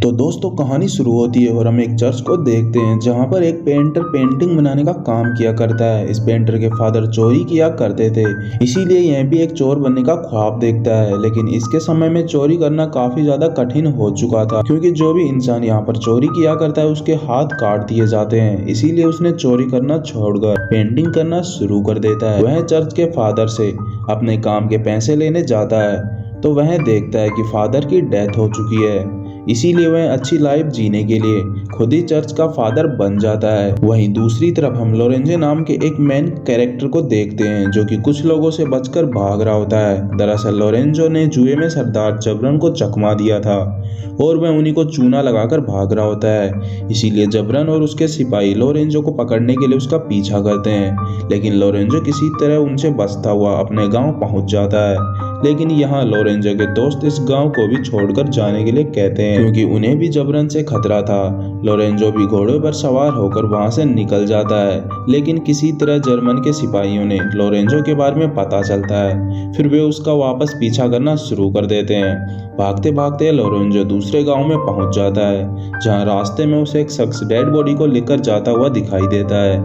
तो दोस्तों कहानी शुरू होती है और हम एक चर्च को देखते हैं जहाँ पर एक पेंटर पेंटिंग बनाने का काम किया करता है। इस पेंटर के फादर चोरी किया करते थे, इसीलिए यह भी एक चोर बनने का ख्वाब देखता है। लेकिन इसके समय में चोरी करना काफी ज्यादा कठिन हो चुका था, क्योंकि जो भी इंसान यहाँ पर चोरी किया करता है उसके हाथ काट दिए जाते हैं। इसीलिए उसने चोरी करना छोड़कर पेंटिंग करना शुरू कर देता है। वह चर्च के फादर से अपने काम के पैसे लेने जाता है तो वह देखता है कि फादर की डेथ हो चुकी है, इसीलिए वह अच्छी लाइफ जीने के लिए खुद ही चर्च का फादर बन जाता है। वहीं दूसरी तरफ हम लोरेंजो नाम के एक मेन कैरेक्टर को देखते हैं जो कि कुछ लोगों से बचकर भाग रहा होता है। दरअसल लोरेंजो ने जुए में सरदार जबरन को चकमा दिया था और वह उन्हीं को चूना लगाकर भाग रहा होता है। इसीलिए जबरन और उसके सिपाही लोरेंजो को पकड़ने के लिए उसका पीछा करते हैं, लेकिन लोरेंजो किसी तरह उनसे बचता हुआ अपने गाँव पहुँच जाता है। लेकिन यहाँ लोरेंजो के दोस्त इस गांव को भी छोड़कर जाने के लिए कहते हैं, क्योंकि उन्हें भी जबरन से खतरा था। लोरेंजो भी घोड़े पर सवार होकर वहां से निकल जाता है, लेकिन किसी तरह जर्मन के सिपाहियों ने लोरेंजो के बारे में पता चलता है। फिर वे उसका वापस पीछा करना शुरू कर देते हैं। भागते भागते लोरेंजो दूसरे गांव में पहुंच जाता है, जहां रास्ते में उसे एक शख्स डेड बॉडी को लेकर जाता हुआ दिखाई देता है।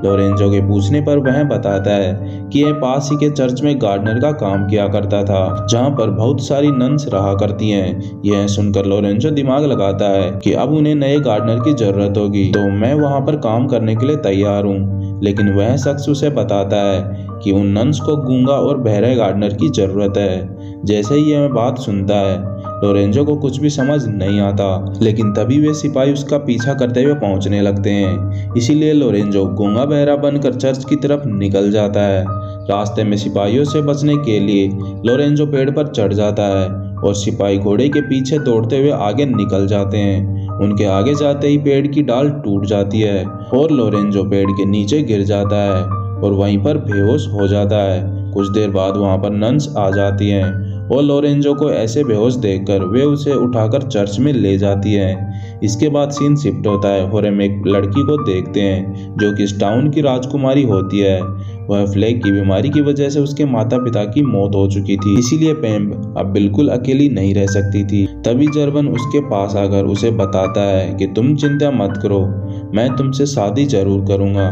लोरेंजो के पूछने पर वह बताता है कि यह पास ही के चर्च में गार्डनर का काम किया करता था, जहां पर बहुत सारी नन्स रहा करती हैं। यह सुनकर लोरेंजो दिमाग लगाता है कि अब उन्हें नए गार्डनर की जरूरत होगी, तो मैं वहां पर काम करने के लिए तैयार हूँ। लेकिन वह शख्स उसे बताता है कि उन नन्स को गूंगा और बहरे गार्डनर की जरूरत है। जैसे ही यह बात सुनता है लोरेंजो को कुछ भी समझ नहीं आता, लेकिन तभी वे सिपाही उसका पीछा करते हुए पहुंचने लगते हैं। इसीलिए लोरेंजो गूंगा बहरा बनकर चर्च की तरफ निकल जाता है। रास्ते में सिपाहियों से बचने के लिए लोरेंजो पेड़ पर चढ़ जाता है और सिपाही घोड़े के पीछे दौड़ते हुए आगे निकल जाते हैं। उनके आगे जाते ही पेड़ की डाल टूट जाती है और लोरेंजो पेड़ के नीचे गिर जाता है और वहीं पर बेहोश हो जाता है। कुछ देर बाद वहां पर नन्स आ जाती हैं और लोरेंजो को ऐसे बेहोश देखकर वे उसे उठाकर चर्च में ले जाती हैं। इसके बाद सीन शिफ्ट होता है और हम एक लड़की को देखते हैं जो कि इस टाउन की राजकुमारी होती है। वह प्लेग की बीमारी की वजह से उसके माता पिता की मौत हो चुकी थी, इसीलिए पेम्प अब बिल्कुल अकेली नहीं रह सकती थी। तभी जर्मन उसके पास आकर उसे बताता है कि तुम चिंता मत करो, मैं तुमसे शादी जरूर करूंगा।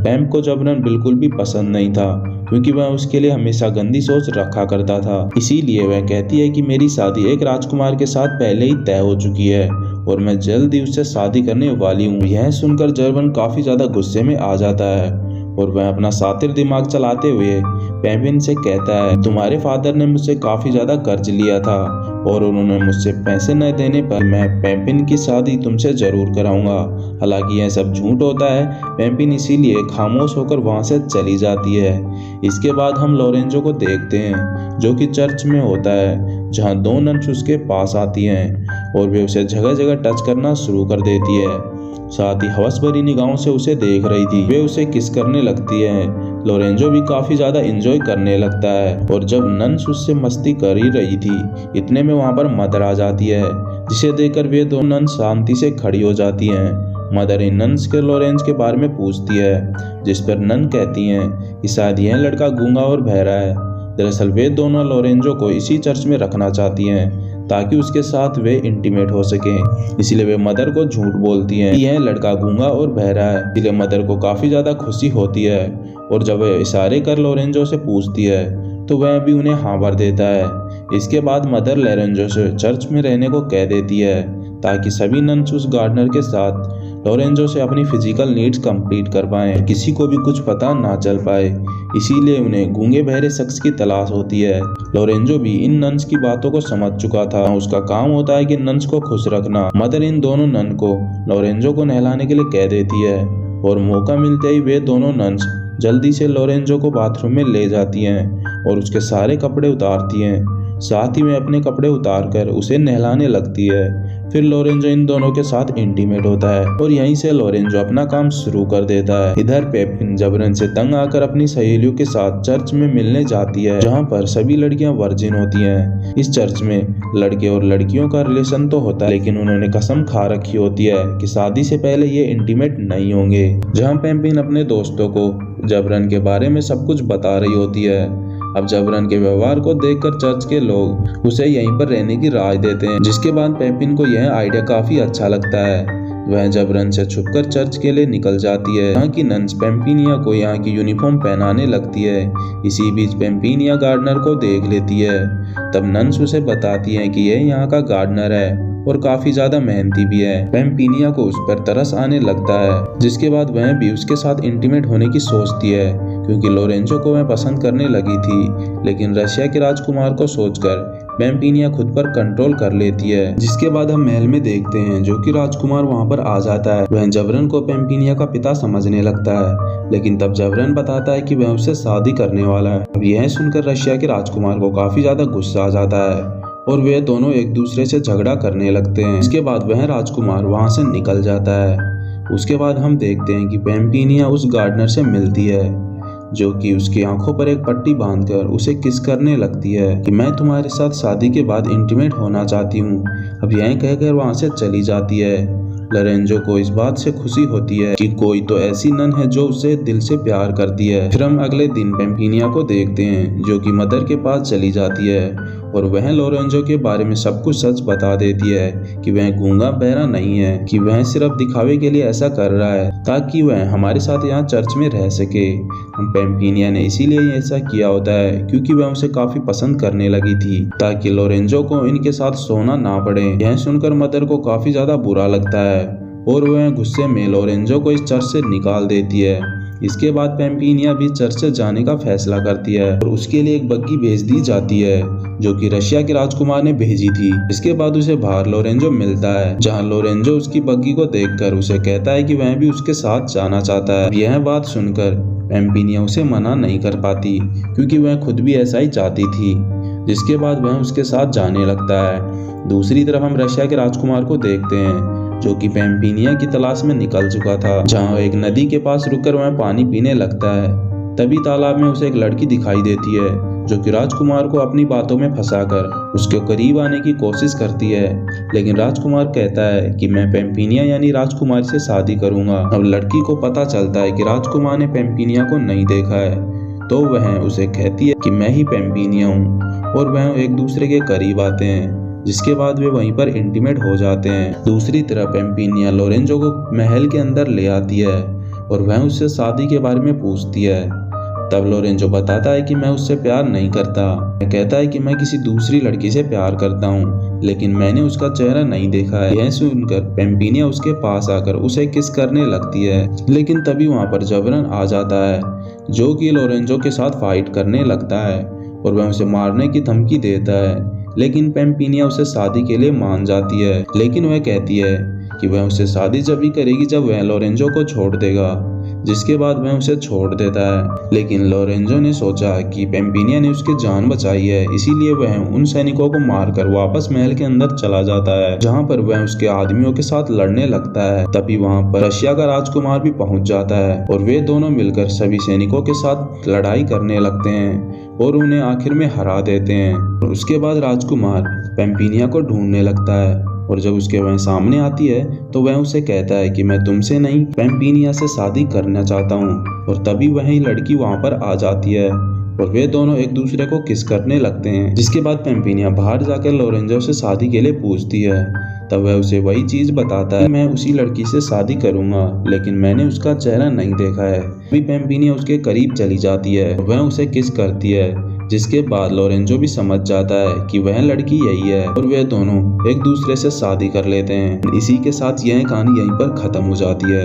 पेम्प को जबरन बिल्कुल भी पसंद नहीं था, क्योंकि वह उसके लिए हमेशा गंदी सोच रखा करता था। इसीलिए वह कहती है कि मेरी शादी एक राजकुमार के साथ पहले ही तय हो चुकी है और मैं जल्द ही उससे शादी करने वाली हूँ। यह सुनकर जर्मन काफी ज्यादा गुस्से में आ जाता है और वह अपना शातिर दिमाग चलाते हुए पेम्पिन से कहता है, तुम्हारे फादर ने मुझसे काफी ज्यादा कर्ज लिया था और उन्होंने मुझसे पैसे न देने पर मैं पेम्पिन की शादी तुमसे जरूर कराऊंगा। हालांकि यह सब झूठ होता है। पेम्पिन इसीलिए खामोश होकर वहां से चली जाती है। इसके बाद हम लोरेंजो को देखते हैं जो कि चर्च में होता है, जहां दो नन्स उसके पास आती हैं और वे उसे जगह जगह टच करना शुरू कर देती है। साथ ही हवस भरी निगाहों से उसे देख रही थी। वे उसे किस करने लगती है। लोरेंजो भी काफी ज्यादा एंजॉय करने लगता है और जब नन्स उससे मस्ती कर ही रही थी, इतने में वहां पर मदर आ जाती है, जिसे देखकर वे दो नन्स शांति से खड़ी हो जाती हैं। मदर इन नन्स के लोरेंज के बारे में पूछती है, जिस पर नन कहती हैं कि शायद यह लड़का गूंगा और बहरा है। दरअसल वे दोनों लोरेंजो को इसी चर्च में रखना चाहती हैं ताकि उसके साथ वे इंटीमेट हो सकें। इसलिए वे मदर को झूठ बोलती हैं कि यह लड़का गूंगा और बहरा है। इसलिए मदर को काफी ज्यादा खुशी होती है और जब वह इशारे कर लोरेंजो से पूछती है तो वह भी उन्हें हाँ भर देता है। इसके बाद मदर लोरेंजो से चर्च में रहने को कह देती है ताकि सभी नन्स उस गार्डनर के साथ लोरेंजो से अपनी फिजिकल नीड्स कंप्लीट कर पाएं, किसी को भी कुछ पता ना चल पाए। इसीलिए उन्हें गूंगे बहरे शख्स की तलाश होती है। लोरेंजो भी इन नन्स की बातों को समझ चुका था। उसका काम होता है कि नन्स को खुश रखना। मदर इन दोनों नन को लोरेंजो को नहलाने के लिए कह देती है और मौका मिलते ही वे दोनों नन्स जल्दी से लोरेंजो को बाथरूम में ले जाती हैं और उसके सारे कपड़े उतारती हैं। साथ ही में अपने कपड़े उतारकर उसे नहलाने लगती है। फिर लोरेंजो इन दोनों के साथ इंटीमेट होता है और यहीं से लोरेंजो अपना काम शुरू कर देता है। इधर पेपिन जबरन से तंग आकर अपनी सहेलियों के साथ चर्च में मिलने जाती है, जहां पर सभी लड़कियां वर्जिन होती हैं। इस चर्च में लड़के और लड़कियों का रिलेशन तो होता है, लेकिन उन्होंने कसम खा रखी होती है कि शादी से पहले ये इंटीमेट नहीं होंगे। जहाँ पेपिन अपने दोस्तों को जबरन के बारे में सब कुछ बता रही होती है, अब जबरन के व्यवहार को देखकर चर्च के लोग उसे यहीं पर रहने की राय देते हैं, जिसके बाद पेपिन को यह आइडिया काफी अच्छा लगता है। वह जबरन से छुपकर चर्च के लिए निकल जाती है। यहाँ की नन्स पेम्पिनिया को यहाँ की यूनिफॉर्म पहनाने लगती है। इसी बीच पेम्पिनिया गार्डनर को देख लेती है। तब नन्स उसे बताती है कि यह यहाँ का गार्डनर है और काफी ज्यादा मेहनती भी है। पेम्पिनिया को उस पर तरस आने लगता है, जिसके बाद वह भी उसके साथ इंटीमेट होने की सोचती है, क्योंकि लोरेंजो को वह पसंद करने लगी थी। लेकिन रशिया के राजकुमार को सोचकर पेम्पिनिया खुद पर कंट्रोल कर लेती है। जिसके बाद हम महल में देखते हैं जो कि राजकुमार वहां पर आ जाता है। वह जबरन को पेम्पिनिया का पिता समझने लगता है, लेकिन तब जबरन बताता है कि वह उससे शादी करने वाला है। अब यह सुनकर रशिया के राजकुमार को काफी ज्यादा गुस्सा आ जाता है और वे दोनों एक दूसरे से झगड़ा करने लगते हैं। इसके बाद वह राजकुमार वहां से निकल जाता है। उसके बाद हम देखते हैं कि पेम्पिनिया उस गार्डनर से मिलती है, जो कि उसकी आंखों पर एक पट्टी बांधकर उसे किस करने लगती है कि मैं तुम्हारे साथ शादी के बाद इंटीमेट होना चाहती हूँ। अब यह कहकर वहां से चली जाती है। लोरेंजो को इस बात से खुशी होती है कि कोई तो ऐसी नन है जो उसे दिल से प्यार करती है। फिर हम अगले दिन पेम्पिनिया को देखते हैं जो कि मदर के पास चली जाती है और वह लोरेंजो के बारे में सब कुछ सच बता देती है कि वह गूंगा बहरा नहीं है, कि वह सिर्फ दिखावे के लिए ऐसा कर रहा है ताकि वह हमारे साथ यहाँ चर्च में रह सके। हम पेम्पिनिया ने इसीलिए ऐसा किया होता है क्योंकि वह उसे काफी पसंद करने लगी थी, ताकि लोरेंजो को इनके साथ सोना ना पड़े। यह सुनकर मदर को काफी ज्यादा बुरा लगता है और वह गुस्से में लोरेंजो को इस चर्च से निकाल देती है। इसके बाद पेम्पिनिया भी चर्च से जाने का फैसला करती है और उसके लिए एक बग्गी भेज दी जाती है जो कि रशिया के राजकुमार ने भेजी थी। इसके बाद उसे बाहर लोरेंजो मिलता है, जहां लोरेंजो उसकी बग्गी को देखकर उसे कहता है कि वह भी उसके साथ जाना चाहता है। यह बात सुनकर पेम्पिनिया उसे मना नहीं कर पाती क्योंकि वह खुद भी ऐसा ही चाहती थी। जिसके बाद वह उसके साथ जाने लगता है। दूसरी तरफ हम रशिया के राजकुमार को देखते हैं जो कि पेम्पिनिया की तलाश में निकल चुका था, जहां एक नदी के पास रुककर वह पानी पीने लगता है। तभी तालाब में उसे एक लड़की दिखाई देती है जो कि राजकुमार को अपनी बातों में फंसाकर उसके करीब आने की कोशिश करती है। लेकिन राजकुमार कहता है कि मैं पेम्पिनिया यानी राजकुमारी से शादी करूंगा। अब लड़की को पता चलता है कि राजकुमार ने पेम्पिनिया को नहीं देखा है, तो वह उसे कहती है कि मैं ही पेम्पिनिया हूँ और वह एक दूसरे के करीब आते हैं। जिसके बाद वे वहीं पर इंटीमेट हो जाते हैं। दूसरी तरफ पेम्पिनिया लोरेंजो को महल के अंदर ले आती है और वह उससे शादी के बारे में पूछती है। तब लोरेंजो बताता है कि मैं उससे प्यार नहीं करता। वह कहता है कि मैं किसी दूसरी लड़की से प्यार करता हूँ, लेकिन मैंने उसका चेहरा नहीं देखा है। यह सुनकर पेम्पिनिया उसके पास आकर उसे किस करने लगती है, लेकिन तभी वहाँ पर जबरन आ जाता है जो कि लोरेंजो के साथ फाइट करने लगता है और वह उसे मारने की धमकी देता है। लेकिन पेम्पिनिया उसे शादी के लिए मान जाती है, लेकिन वह कहती है कि वह उससे शादी जब भी करेगी जब वह लोरेंजो को छोड़ देगा। जिसके बाद वह उसे छोड़ देता है। लेकिन लोरेंजो ने सोचा कि पेम्पिनिया ने उसकी जान बचाई है, इसीलिए वह उन सैनिकों को मारकर वापस महल के अंदर चला जाता है, जहां पर वह उसके आदमियों के साथ लड़ने लगता है। तभी वहां पर रशिया का राजकुमार भी पहुंच जाता है और वे दोनों मिलकर सभी सैनिकों के साथ लड़ाई करने लगते हैं और उन्हें आखिर में हरा देते हैं। उसके बाद राजकुमार पेम्पिनिया को ढूंढने लगता है और जब उसके वह सामने आती है तो वह उसे कहता है कि मैं तुमसे नहीं पेम्पिनिया से शादी करना चाहता हूँ। और तभी वही लड़की वहां पर आ जाती है और वे दोनों एक दूसरे को किस करने लगते हैं। जिसके बाद पेम्पिनिया बाहर जाकर लोरेंजो से शादी के लिए पूछती है। तब वह उसे वही चीज बताता है, मैं उसी लड़की से शादी करूंगा, लेकिन मैंने उसका चेहरा नहीं देखा है। अभी पेम्पिनिया उसके करीब चली जाती है, वह उसे किस करती है। जिसके बाद लोरेंजो भी समझ जाता है कि वह लड़की यही है और वे दोनों एक दूसरे से शादी कर लेते हैं। इसी के साथ यह कहानी यहीं पर खत्म हो जाती है।